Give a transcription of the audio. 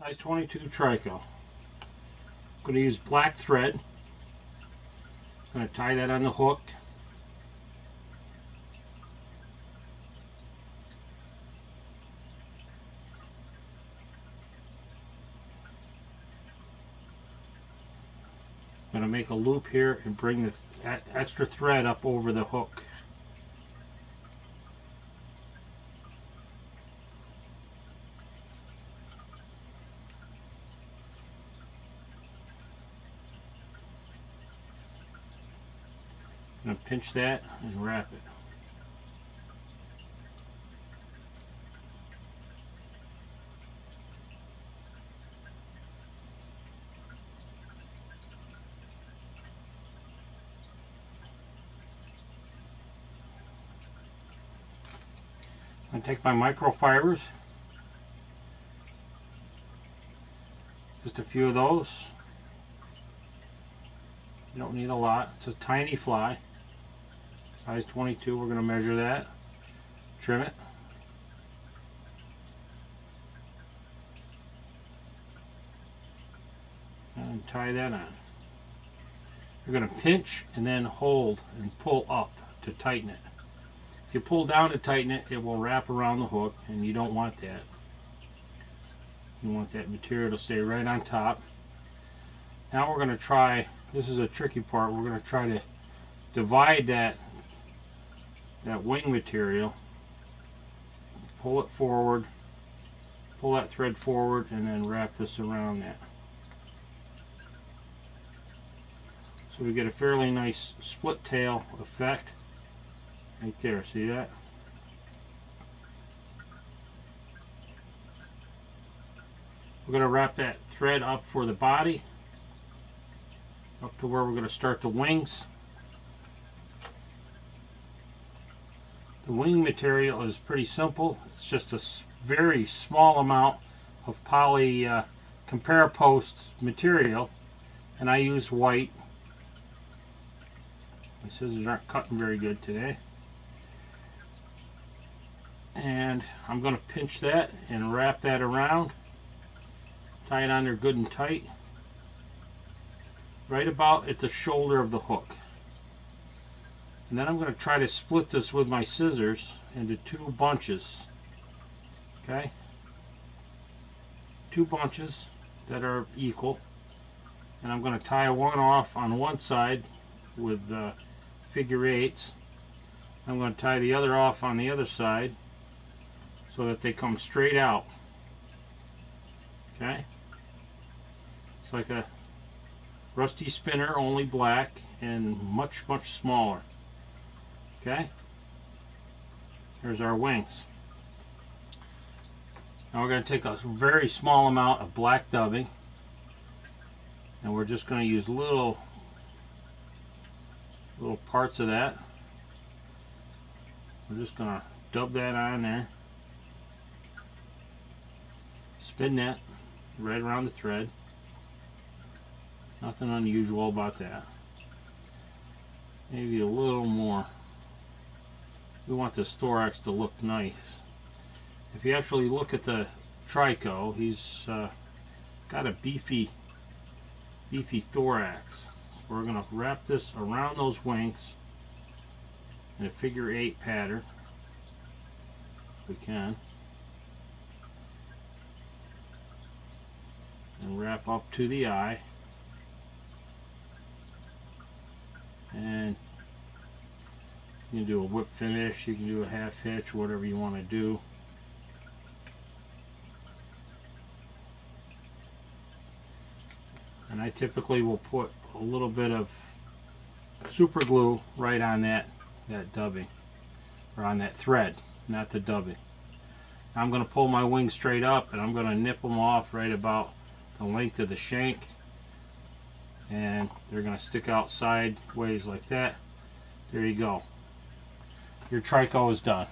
Size 22 trico. I'm going to use black thread. I'm going to tie that on the hook. I'm going to make a loop here and bring the extra thread up over the hook. I'm going to pinch that and wrap it. I'm going to take my microfibers, just a few of those. You don't need a lot. It's a tiny fly. Size 22, we're going to measure that, trim it. And tie that on. You're going to pinch and then hold and pull up to tighten it. If you pull down to tighten it, it will wrap around the hook, and you don't want that. You want that material to stay right on top. Now we're going to try, this is a tricky part, we're going to try to divide that wing material, pull it forward, pull that thread forward, and then wrap this around that. So we get a fairly nice split tail effect right there. See that? We're going to wrap that thread up for the body, up to where we're going to start the wings. The wing material is pretty simple. It's just a very small amount of poly compare post material, and I use white. My scissors aren't cutting very good today. And I'm going to pinch that and wrap that around. Tie it on there good and tight. Right about at the shoulder of the hook. And then I'm going to try to split this with my scissors into two bunches. Okay? Two bunches that are equal. And I'm going to tie one off on one side with figure eights. I'm going to tie the other off on the other side so that they come straight out. Okay? It's like a rusty spinner, only black and much, much smaller. Okay? Here's our wings. Now we're going to take a very small amount of black dubbing, and we're just going to use little parts of that. We're just going to dub that on there. Spin that right around the thread. Nothing unusual about that. Maybe a little more. We want this thorax to look nice. If you actually look at the trico, he's got a beefy thorax. We're going to wrap this around those wings in a figure eight pattern, if we can, and wrap up to the eye. And you can do a whip finish, you can do a half hitch, whatever you want to do. And I typically will put a little bit of super glue right on that dubbing, or on that thread, not the dubbing. Now I'm going to pull my wings straight up, and I'm going to nip them off right about the length of the shank, and they're going to stick out sideways like that. There you go. Your trico is done.